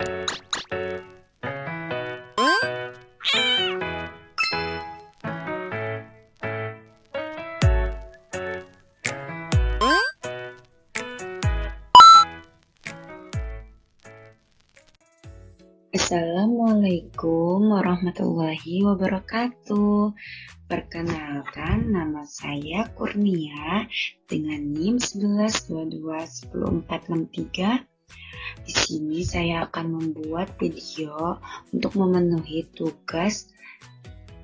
Assalamualaikum warahmatullahi wabarakatuh. Perkenalkan, nama saya Kurnia dengan NIM 11221043. Di sini saya akan membuat video untuk memenuhi tugas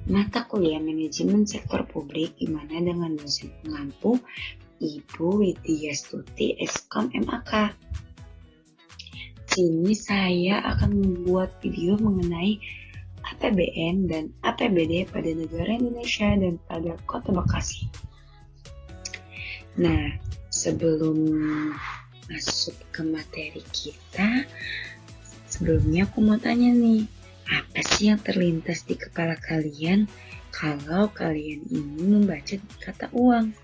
mata kuliah manajemen sektor publik di mana dengan dosen pengampu Ibu Widya Stuti Eskom MAK. Sini saya akan membuat video mengenai APBN dan APBD pada negara Indonesia dan pada Kota Bekasi. Nah, sebelum masuk ke materi kita, sebelumnya aku mau tanya nih, apa sih yang terlintas di kepala kalian kalau kalian ini membaca kata uang?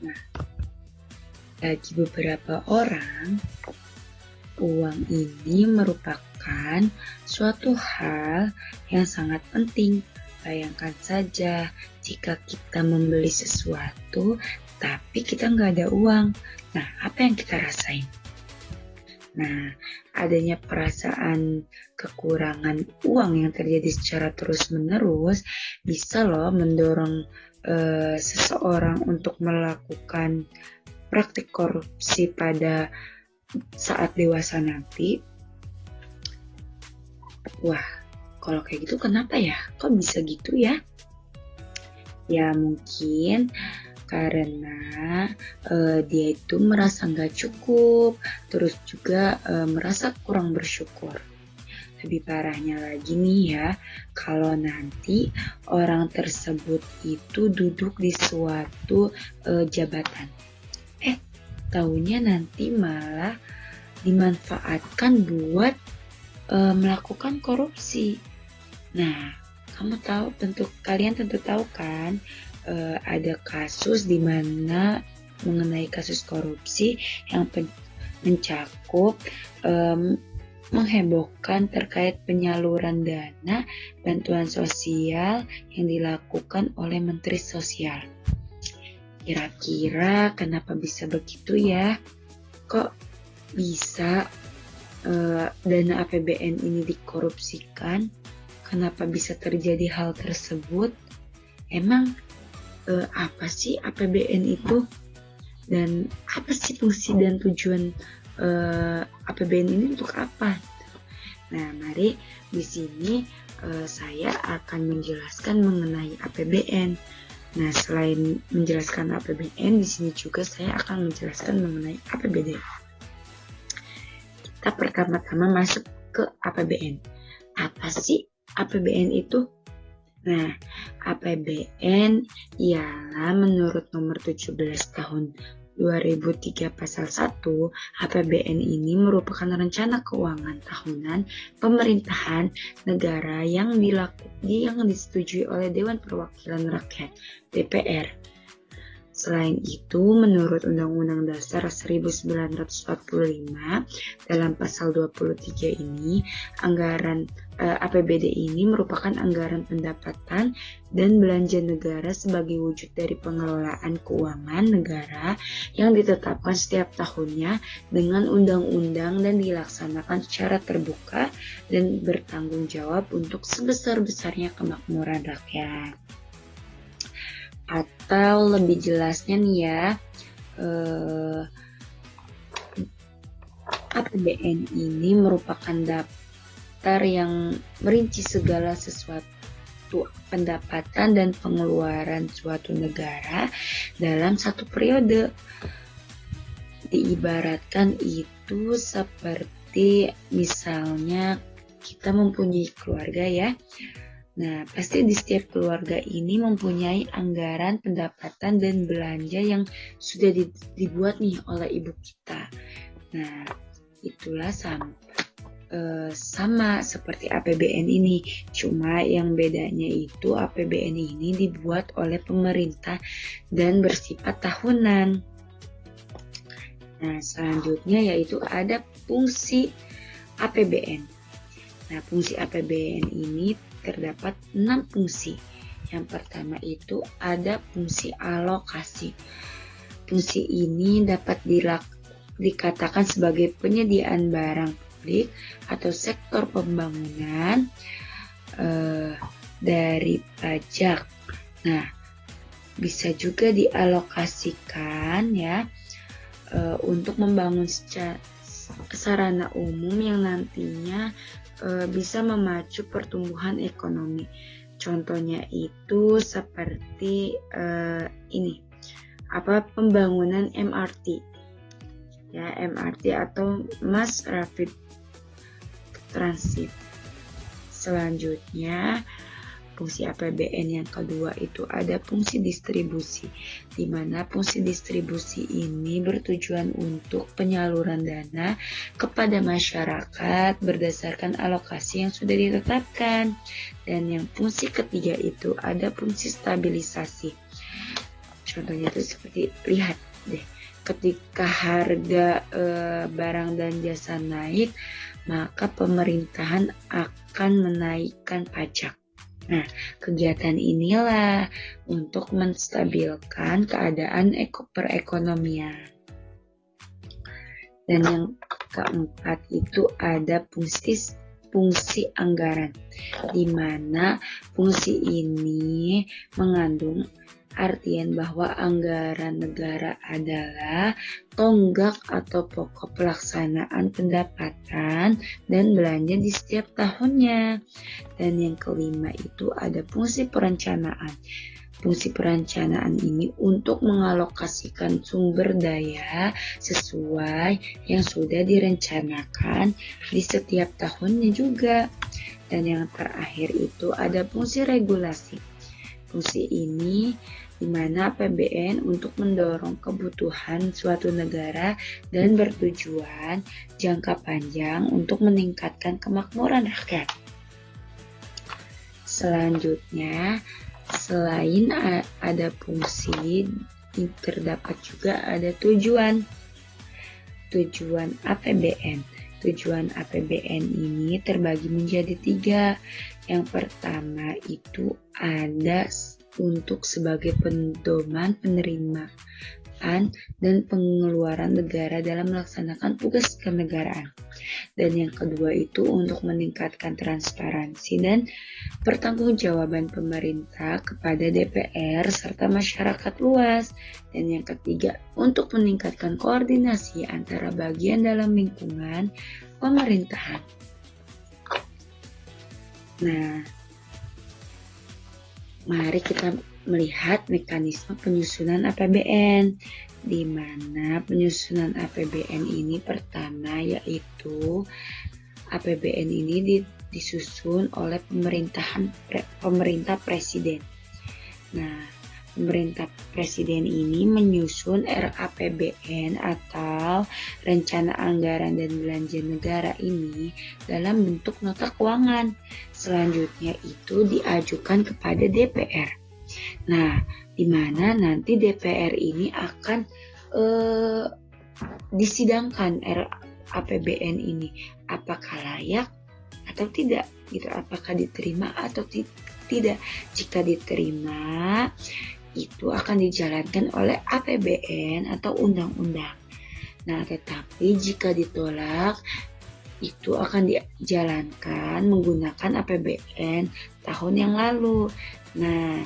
Nah, bagi beberapa orang, uang ini merupakan suatu hal yang sangat penting. Bayangkan saja jika kita membeli sesuatu tapi kita nggak ada uang. Nah, apa yang kita rasain? Nah, adanya perasaan kekurangan uang yang terjadi secara terus-menerus bisa loh mendorong seseorang untuk melakukan praktik korupsi pada saat dewasa nanti. Wah, kalau kayak gitu kenapa ya? Kok bisa gitu ya? Ya mungkin karena dia itu merasa nggak cukup, terus juga merasa kurang bersyukur. Lebih parahnya lagi nih ya, kalau nanti orang tersebut itu duduk di suatu jabatan. Taunya nanti malah dimanfaatkan buat melakukan korupsi. Nah, kalian tentu tahu kan, ada kasus di mana mengenai kasus korupsi yang mencakup menghebohkan terkait penyaluran dana bantuan sosial yang dilakukan oleh Menteri Sosial. Kira-kira kenapa bisa begitu ya? Kok bisa dana APBN ini dikorupsikan? Kenapa bisa terjadi hal tersebut? Emang apa sih APBN itu? Dan apa sih fungsi dan tujuan APBN ini untuk apa? Nah, mari di sini saya akan menjelaskan mengenai APBN. Nah, selain menjelaskan APBN, di sini juga saya akan menjelaskan mengenai APBD. Kita pertama-tama masuk ke APBN. Apa sih APBN itu? Nah, APBN ialah menurut nomor 17 tahun 2003 pasal 1, APBN ini merupakan rencana keuangan tahunan pemerintahan negara yang disetujui oleh Dewan Perwakilan Rakyat (DPR). Selain itu, menurut Undang-Undang Dasar 1945 dalam pasal 23 ini, anggaran APBD ini merupakan anggaran pendapatan dan belanja negara sebagai wujud dari pengelolaan keuangan negara yang ditetapkan setiap tahunnya dengan undang-undang dan dilaksanakan secara terbuka dan bertanggung jawab untuk sebesar-besarnya kemakmuran rakyat. Atau lebih jelasnya nih ya, APBN ini merupakan daftar yang merinci segala sesuatu pendapatan dan pengeluaran suatu negara dalam satu periode. Diibaratkan itu seperti misalnya kita mempunyai keluarga ya. Nah, pasti di setiap keluarga ini mempunyai anggaran pendapatan dan belanja yang sudah dibuat nih oleh ibu kita. Nah, itulah sama seperti APBN ini. Cuma yang bedanya itu APBN ini dibuat oleh pemerintah dan bersifat tahunan. Nah, selanjutnya yaitu ada fungsi APBN. Nah, fungsi APBN ini terdapat 6 fungsi. Yang pertama itu ada fungsi alokasi. Fungsi ini dapat dikatakan sebagai penyediaan barang publik atau sektor pembangunan dari pajak. Nah, bisa juga dialokasikan ya untuk membangun sarana umum yang nantinya bisa memacu pertumbuhan ekonomi. Contohnya itu seperti pembangunan MRT. Ya, MRT atau Mass Rapid Transit. Selanjutnya, fungsi APBN yang kedua itu ada fungsi distribusi, di mana fungsi distribusi ini bertujuan untuk penyaluran dana kepada masyarakat berdasarkan alokasi yang sudah ditetapkan. Dan yang fungsi ketiga itu ada fungsi stabilisasi. Contohnya itu seperti, lihat deh, ketika harga barang dan jasa naik, maka pemerintahan akan menaikkan pajak. Nah, kegiatan inilah untuk menstabilkan keadaan perekonomian. Dan yang keempat itu ada fungsi anggaran, di mana fungsi ini mengandung artian bahwa anggaran negara adalah tonggak atau pokok pelaksanaan pendapatan dan belanja di setiap tahunnya. Dan yang kelima itu ada fungsi perencanaan. Fungsi perencanaan ini untuk mengalokasikan sumber daya sesuai yang sudah direncanakan di setiap tahunnya juga. Dan yang terakhir itu ada fungsi regulasi. Fungsi ini di mana APBN untuk mendorong kebutuhan suatu negara dan bertujuan jangka panjang untuk meningkatkan kemakmuran rakyat. Selanjutnya, selain ada fungsi, terdapat juga ada tujuan APBN. Tujuan APBN ini terbagi menjadi 3. Yang pertama itu ada untuk sebagai pedoman penerimaan dan pengeluaran negara dalam melaksanakan tugas kenegaraan. Dan yang kedua itu untuk meningkatkan transparansi dan pertanggungjawaban pemerintah kepada DPR serta masyarakat luas. Dan yang ketiga untuk meningkatkan koordinasi antara bagian dalam lingkungan pemerintahan. Nah, mari kita melihat mekanisme penyusunan APBN, di mana penyusunan APBN ini pertama yaitu APBN ini disusun oleh pemerintah presiden. Nah, pemerintah presiden ini menyusun RAPBN atau Rencana Anggaran dan Belanja Negara ini dalam bentuk nota keuangan. Selanjutnya itu diajukan kepada DPR. Nah, di mana nanti DPR ini akan disidangkan RAPBN ini, apakah layak atau tidak, gitu, apakah diterima atau tidak. Jika diterima, itu akan dijalankan oleh APBN atau undang-undang. Nah, tetapi jika ditolak, itu akan dijalankan menggunakan APBN tahun yang lalu. Nah,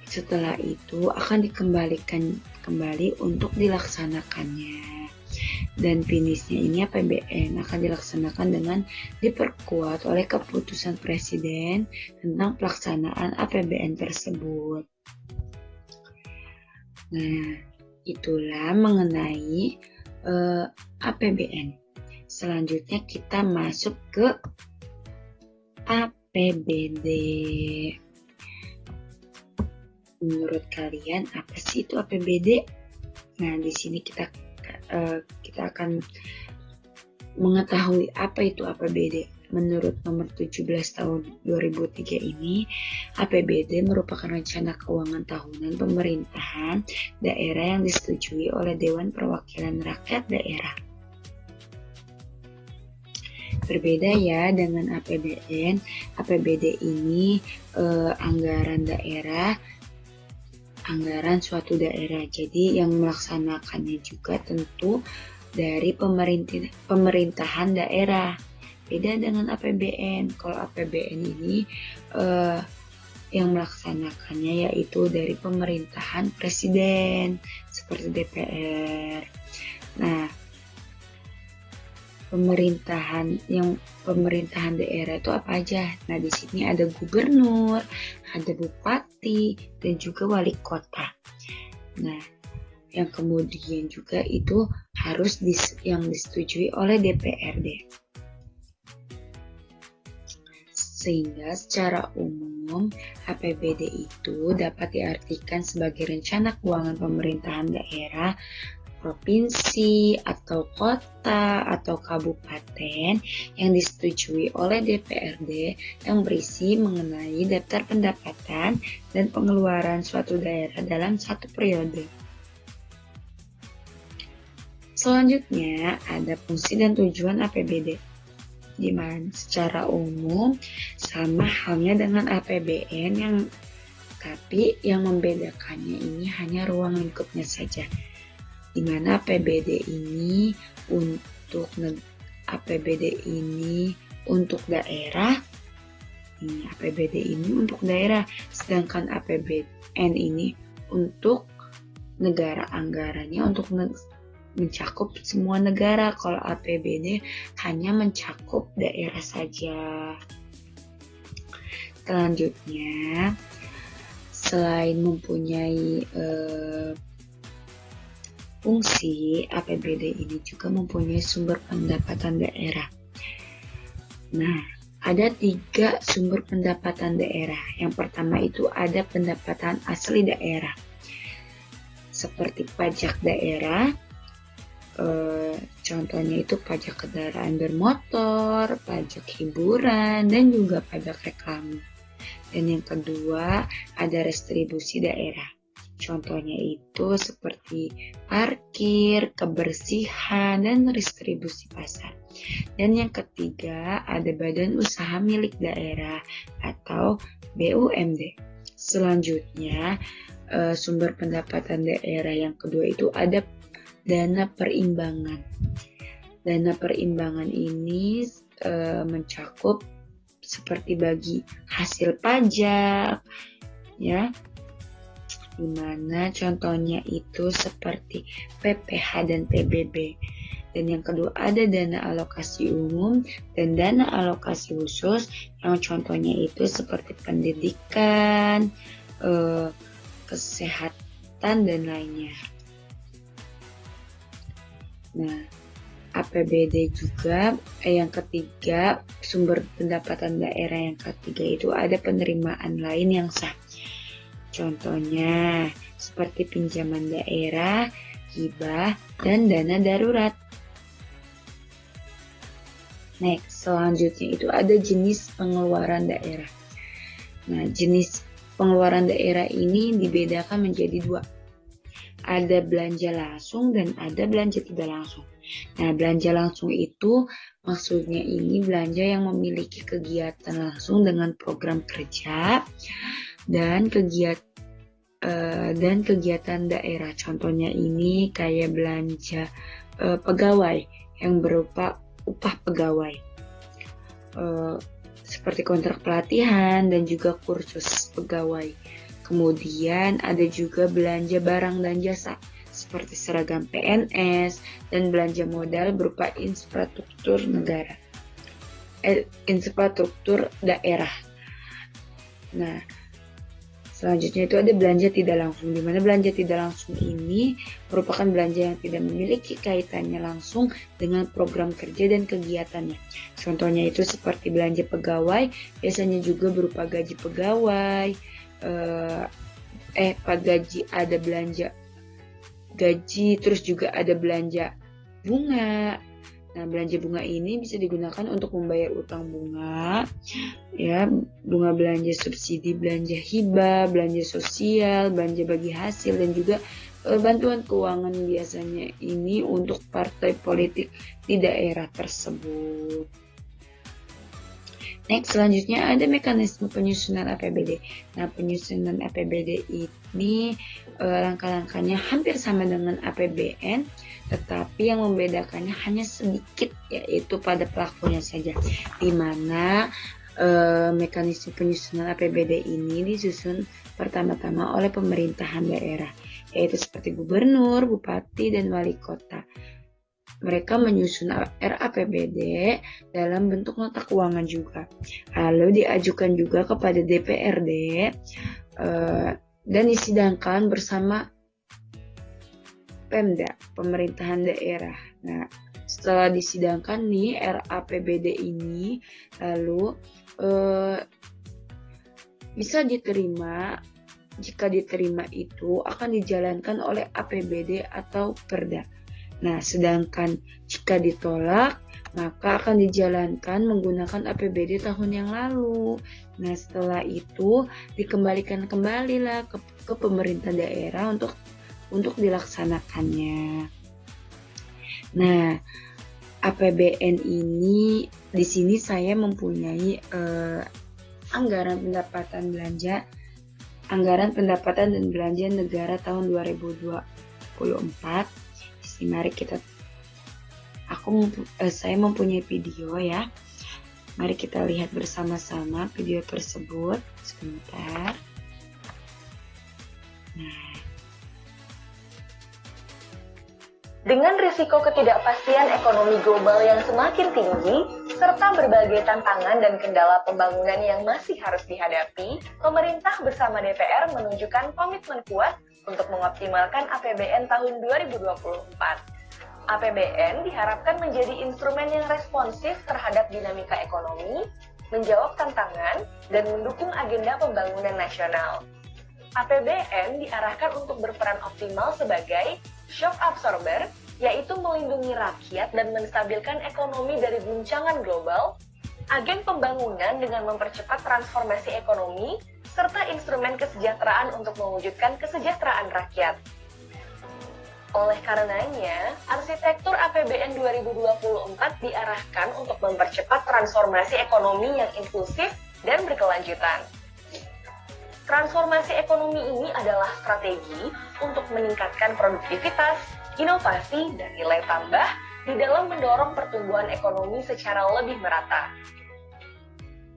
setelah itu akan dikembalikan kembali untuk dilaksanakannya. Dan finishnya ini APBN akan dilaksanakan dengan diperkuat oleh keputusan Presiden tentang pelaksanaan APBN tersebut. Nah, itulah mengenai APBN. Selanjutnya kita masuk ke APBD. Menurut kalian apa sih itu APBD? Nah, di sini kita akan mengetahui apa itu APBD. menurut nomor 17 tahun 2003 ini, APBD merupakan rencana keuangan tahunan pemerintahan daerah yang disetujui oleh Dewan Perwakilan Rakyat Daerah. Berbeda ya dengan APBN. APBD ini anggaran daerah, anggaran suatu daerah. Jadi yang melaksanakannya juga tentu dari pemerintahan daerah. Beda dengan APBN. Kalau APBN ini yang melaksanakannya yaitu dari pemerintahan presiden seperti DPR. Nah, pemerintahan daerah itu apa aja? Nah, di sini ada gubernur, ada bupati, dan juga wali kota. Nah, yang kemudian juga itu harus yang disetujui oleh DPRD. Sehingga secara umum APBD itu dapat diartikan sebagai rencana keuangan pemerintahan daerah, provinsi atau kota atau kabupaten yang disetujui oleh DPRD yang berisi mengenai daftar pendapatan dan pengeluaran suatu daerah dalam satu periode. Selanjutnya ada fungsi dan tujuan APBD, di mana secara umum sama halnya dengan APBN tapi yang membedakannya ini hanya ruang lingkupnya saja. Di mana APBD ini untuk daerah, APBD ini untuk daerah, sedangkan APBN ini untuk negara, anggarannya untuk mencakup semua negara. Kalau APBD hanya mencakup daerah saja. Selanjutnya, selain mempunyai fungsi, APBD ini juga mempunyai sumber pendapatan daerah. Nah, ada 3 sumber pendapatan daerah. Yang pertama itu ada pendapatan asli daerah, seperti pajak daerah. Contohnya itu pajak kendaraan bermotor, pajak hiburan, dan juga pajak reklame. Dan yang kedua ada restribusi daerah. Contohnya itu seperti parkir, kebersihan, dan distribusi pasar. Dan yang ketiga ada badan usaha milik daerah atau BUMD. Selanjutnya sumber pendapatan daerah yang kedua itu ada dana perimbangan. Dana perimbangan ini mencakup seperti bagi hasil pajak, ya, dimana contohnya itu seperti PPh dan PBB. Dan yang kedua ada dana alokasi umum dan dana alokasi khusus, yang contohnya itu seperti pendidikan, kesehatan, dan lainnya. Nah, APBD juga yang ketiga, sumber pendapatan daerah yang ketiga itu ada penerimaan lain yang sah. Contohnya seperti pinjaman daerah, hibah, dan dana darurat. Next, selanjutnya itu ada jenis pengeluaran daerah. Nah, jenis pengeluaran daerah ini dibedakan menjadi 2. Ada belanja langsung dan ada belanja tidak langsung. Nah, belanja langsung itu maksudnya ini belanja yang memiliki kegiatan langsung dengan program kerja dan kegiatan daerah. Contohnya ini kayak belanja pegawai yang berupa upah pegawai, seperti kontrak pelatihan dan juga kursus pegawai. Kemudian ada juga belanja barang dan jasa seperti seragam PNS dan belanja modal berupa infrastruktur negara, infrastruktur daerah. Nah, selanjutnya itu ada belanja tidak langsung, di mana belanja tidak langsung ini merupakan belanja yang tidak memiliki kaitannya langsung dengan program kerja dan kegiatannya. Contohnya itu seperti belanja pegawai, biasanya juga berupa gaji pegawai, gaji, ada belanja gaji, terus juga ada belanja bunga. Nah, belanja bunga ini bisa digunakan untuk membayar utang bunga, ya, bunga belanja subsidi, belanja hibah, belanja sosial, belanja bagi hasil, dan juga bantuan keuangan biasanya ini untuk partai politik di daerah tersebut. Next, selanjutnya ada mekanisme penyusunan APBD. Nah, penyusunan APBD ini langkah-langkahnya hampir sama dengan APBN, tetapi yang membedakannya hanya sedikit, yaitu pada pelakunya saja, di mana mekanisme penyusunan APBD ini disusun pertama-tama oleh pemerintahan daerah, yaitu seperti gubernur, bupati, dan wali kota. Mereka menyusun RAPBD dalam bentuk nota keuangan juga, lalu diajukan juga kepada DPRD dan disidangkan bersama Pemda, pemerintahan daerah. Nah, setelah disidangkan nih RAPBD ini, lalu bisa diterima. Jika diterima itu akan dijalankan oleh APBD atau Perda. Nah, sedangkan jika ditolak, maka akan dijalankan menggunakan APBD tahun yang lalu. Nah, setelah itu dikembalikan kembalilah ke pemerintah daerah untuk dilaksanakannya. Nah, APBN ini di sini saya mempunyai anggaran pendapatan dan belanja negara tahun 2024. Mari saya mempunyai video ya. Mari kita lihat bersama-sama video tersebut. Sebentar. Nah, dengan risiko ketidakpastian ekonomi global yang semakin tinggi, serta berbagai tantangan dan kendala pembangunan yang masih harus dihadapi, pemerintah bersama DPR menunjukkan komitmen kuat untuk mengoptimalkan APBN tahun 2024. APBN diharapkan menjadi instrumen yang responsif terhadap dinamika ekonomi, menjawab tantangan, dan mendukung agenda pembangunan nasional. APBN diarahkan untuk berperan optimal sebagai shock absorber, yaitu melindungi rakyat dan menstabilkan ekonomi dari guncangan global, agen pembangunan dengan mempercepat transformasi ekonomi, serta instrumen kesejahteraan untuk mewujudkan kesejahteraan rakyat. Oleh karenanya, arsitektur APBN 2024 diarahkan untuk mempercepat transformasi ekonomi yang inklusif dan berkelanjutan. Transformasi ekonomi ini adalah strategi untuk meningkatkan produktivitas, inovasi, dan nilai tambah di dalam mendorong pertumbuhan ekonomi secara lebih merata.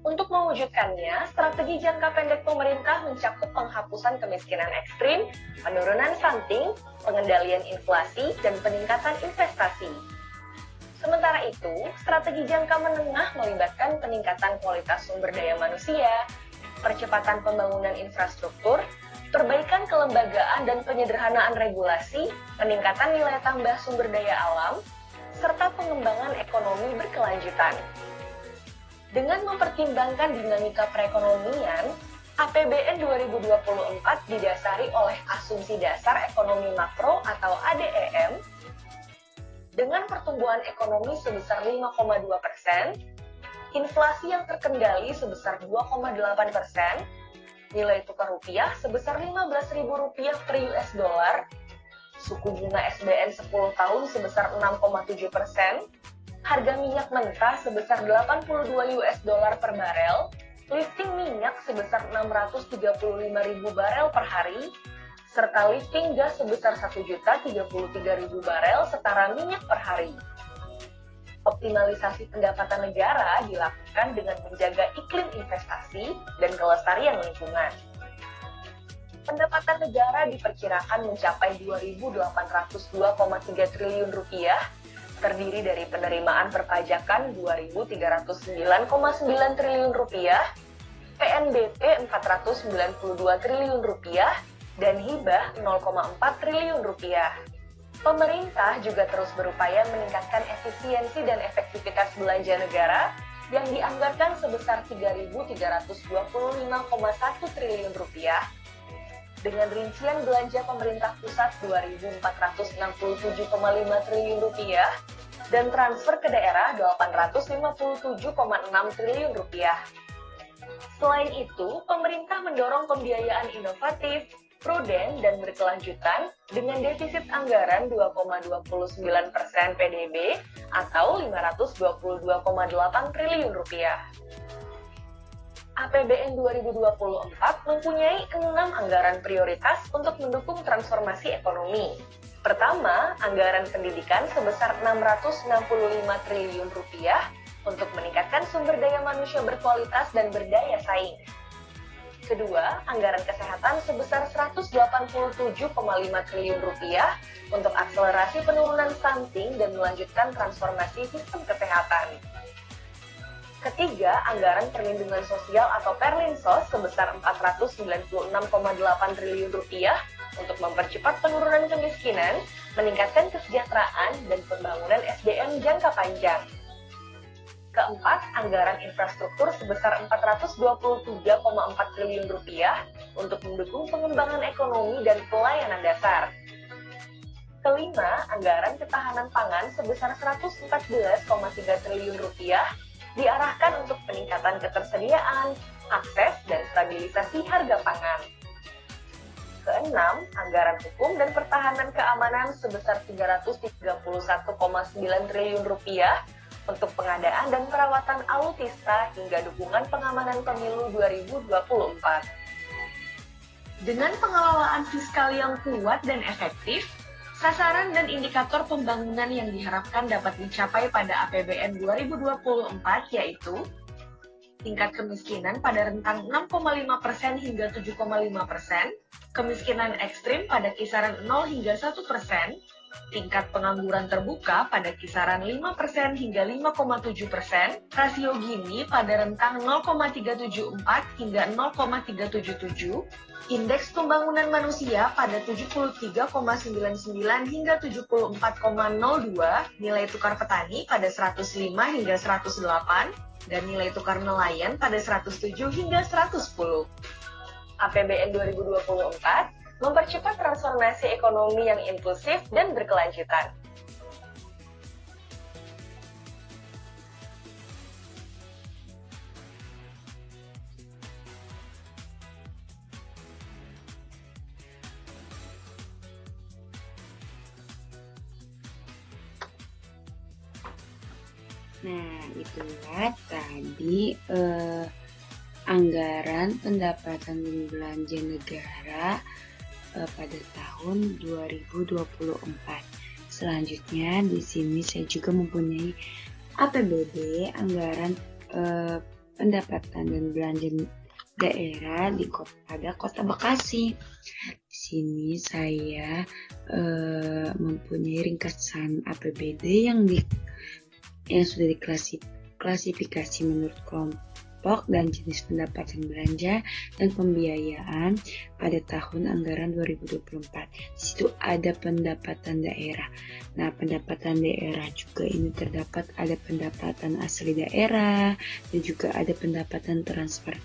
Untuk mewujudkannya, strategi jangka pendek pemerintah mencakup penghapusan kemiskinan ekstrim, penurunan stunting, pengendalian inflasi, dan peningkatan investasi. Sementara itu, strategi jangka menengah melibatkan peningkatan kualitas sumber daya manusia, percepatan pembangunan infrastruktur, perbaikan kelembagaan dan penyederhanaan regulasi, peningkatan nilai tambah sumber daya alam, serta pengembangan ekonomi berkelanjutan. Dengan mempertimbangkan dinamika perekonomian, APBN 2024 didasari oleh asumsi dasar ekonomi makro atau ADEM dengan pertumbuhan ekonomi sebesar 5,2%, inflasi yang terkendali sebesar 2,8%, nilai tukar rupiah sebesar Rp15.000 per US dollar, suku bunga SBN 10 tahun sebesar 6,7%, harga minyak mentah sebesar 82 US dollar per barel, lifting minyak sebesar 635.000 barel per hari, serta lifting gas sebesar 1.033.000 barel setara minyak per hari. Optimalisasi pendapatan negara dilakukan dengan menjaga iklim investasi dan kelestarian lingkungan. Pendapatan negara diperkirakan mencapai Rp2.802,3 triliun, terdiri dari penerimaan perpajakan Rp2.309,9 triliun, PNBP Rp492 triliun, dan hibah Rp0,4 triliun. Pemerintah juga terus berupaya meningkatkan efisiensi dan efektivitas belanja negara yang dianggarkan sebesar Rp3.325,1 triliun, dengan rincian belanja pemerintah pusat Rp2.467,5 triliun, dan transfer ke daerah 857,6 triliun rupiah. Selain itu, pemerintah mendorong pembiayaan inovatif, prudent, dan berkelanjutan dengan defisit anggaran 2,29% PDB atau 522,8 triliun rupiah. APBN 2024 mempunyai 6 anggaran prioritas untuk mendukung transformasi ekonomi. Pertama, anggaran pendidikan sebesar 665 triliun rupiah untuk meningkatkan sumber daya manusia berkualitas dan berdaya saing. Kedua, anggaran kesehatan sebesar 187,5 triliun rupiah untuk akselerasi penurunan stunting dan melanjutkan transformasi sistem kesehatan. Ketiga, anggaran perlindungan sosial atau Perlinsos sebesar 496,8 triliun rupiah untuk mempercepat penurunan kemiskinan, meningkatkan kesejahteraan, dan pembangunan SDM jangka panjang. Keempat, anggaran infrastruktur sebesar 423,4 triliun rupiah untuk mendukung pengembangan ekonomi dan pelayanan dasar. Kelima, anggaran ketahanan pangan sebesar 114,3 triliun rupiah diarahkan untuk peningkatan ketersediaan, akses, dan stabilisasi harga pangan. Keenam, anggaran hukum dan pertahanan keamanan sebesar 331,9 triliun rupiah untuk pengadaan dan perawatan alutsista hingga dukungan pengamanan pemilu 2024. Dengan pengelolaan fiskal yang kuat dan efektif, sasaran dan indikator pembangunan yang diharapkan dapat dicapai pada APBN 2024 yaitu tingkat kemiskinan pada rentang 6,5% hingga 7,5%, kemiskinan ekstrim pada kisaran 0 hingga 1%, tingkat pengangguran terbuka pada kisaran 5% hingga 5,7%, rasio Gini pada rentang 0,374 hingga 0,377, indeks pembangunan manusia pada 73,99 hingga 74,02, nilai tukar petani pada 105 hingga 108, dan nilai tukar nelayan pada 107 hingga 110. APBN 2024 mempercepat transformasi ekonomi yang inklusif dan berkelanjutan. Nah, itulah tadi anggaran pendapatan dan belanja negara pada tahun 2024. Selanjutnya di sini saya juga mempunyai APBD, anggaran pendapatan dan belanja daerah pada Kota Bekasi. Di sini saya mempunyai ringkasan APBD yang sudah diklasifikasi menurut kelompok dan jenis pendapatan belanja dan pembiayaan pada tahun anggaran 2024. Di situ ada pendapatan daerah. Nah, pendapatan daerah juga ini terdapat ada pendapatan asli daerah dan juga ada pendapatan transfer.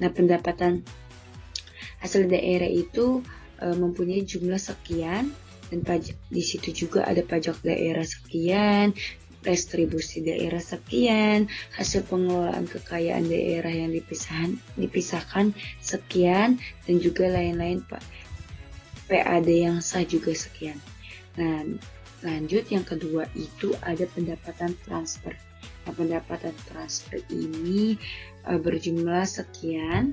Nah, pendapatan asli daerah itu mempunyai jumlah sekian dan di situ juga ada pajak daerah sekian, restribusi daerah sekian, hasil pengelolaan kekayaan daerah yang dipisahkan sekian, dan juga lain-lain PAD yang sah juga sekian. Nah, lanjut yang kedua itu ada pendapatan transfer. Nah, pendapatan transfer ini berjumlah sekian.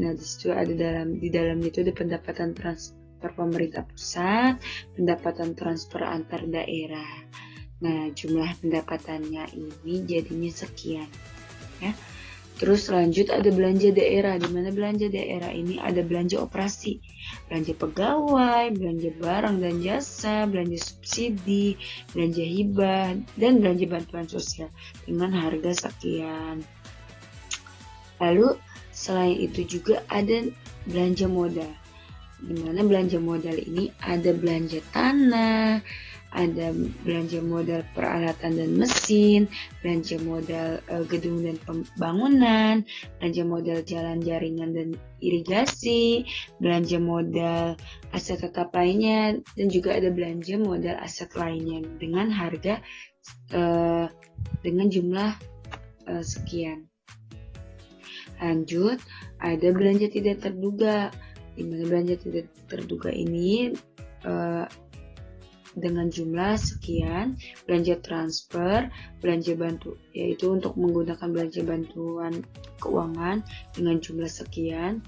Nah, di situ ada di dalam itu ada pendapatan transfer pemerintah pusat, pendapatan transfer antar daerah. Nah, jumlah pendapatannya ini jadinya sekian, ya. Terus lanjut ada belanja daerah, di mana belanja daerah ini ada belanja operasi, belanja pegawai, belanja barang dan jasa, belanja subsidi, belanja hibah, dan belanja bantuan sosial dengan harga sekian. Lalu selain itu juga ada belanja modal, di mana belanja modal ini ada belanja tanah, ada belanja modal peralatan dan mesin, belanja modal gedung dan pembangunan, belanja modal jalan jaringan dan irigasi, belanja modal aset tetap lainnya, dan juga ada belanja modal aset lainnya dengan harga dengan jumlah sekian. Lanjut, ada belanja tidak terduga. Di mana belanja tidak terduga ini dengan jumlah sekian, belanja transfer, belanja bantu, yaitu untuk menggunakan belanja bantuan keuangan dengan jumlah sekian.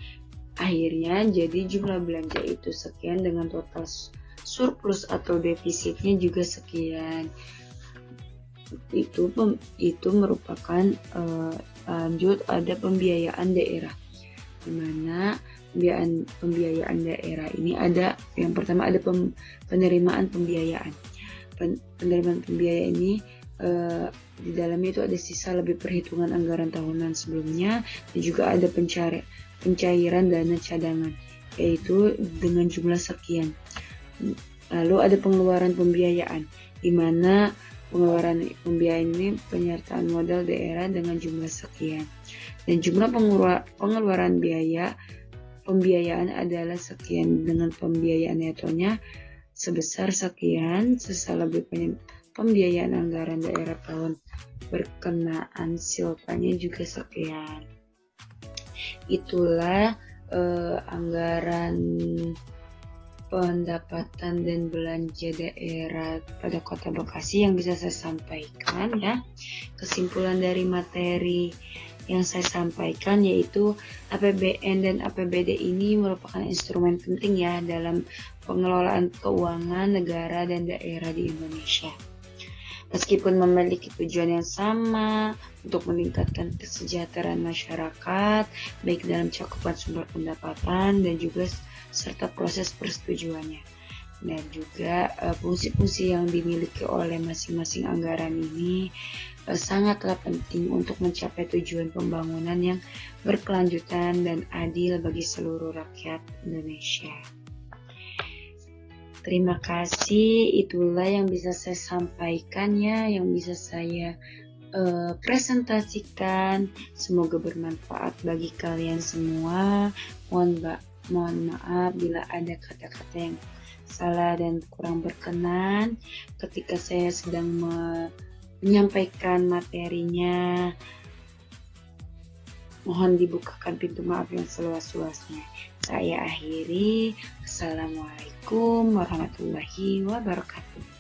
Akhirnya jadi jumlah belanja itu sekian dengan total surplus atau defisitnya juga sekian. Itu merupakan lanjut ada pembiayaan daerah, di mana pembiayaan daerah ini ada yang pertama ada penerimaan pembiayaan. Penerimaan pembiayaan ini di dalamnya itu ada sisa lebih perhitungan anggaran tahunan sebelumnya, dan juga ada pencairan dana cadangan, yaitu dengan jumlah sekian. Lalu ada pengeluaran pembiayaan, di mana pengeluaran pembiayaan ini penyertaan modal daerah dengan jumlah sekian, dan jumlah pengeluaran biaya pembiayaan adalah sekian dengan pembiayaan netonya sebesar sekian, sisa lebih pembiayaan anggaran daerah tahun berkenaan silpanya juga sekian. Itulah anggaran pendapatan dan belanja daerah pada Kota Bekasi yang bisa saya sampaikan ya. Kesimpulan dari materi yang saya sampaikan yaitu APBN dan APBD ini merupakan instrumen penting ya dalam pengelolaan keuangan negara dan daerah di Indonesia. Meskipun memiliki tujuan yang sama untuk meningkatkan kesejahteraan masyarakat, baik dalam cakupan sumber pendapatan dan juga serta proses persetujuannya. Dan juga fungsi-fungsi yang dimiliki oleh masing-masing anggaran ini sangatlah penting untuk mencapai tujuan pembangunan yang berkelanjutan dan adil bagi seluruh rakyat Indonesia. Terima kasih, itulah yang bisa saya sampaikan ya, yang bisa saya presentasikan. Semoga bermanfaat bagi kalian semua. Mohon maaf bila ada kata-kata yang salah dan kurang berkenan ketika saya sedang menyampaikan materinya. Mohon dibukakan pintu maaf yang seluas-luasnya. Saya akhiri. Assalamualaikum warahmatullahi wabarakatuh.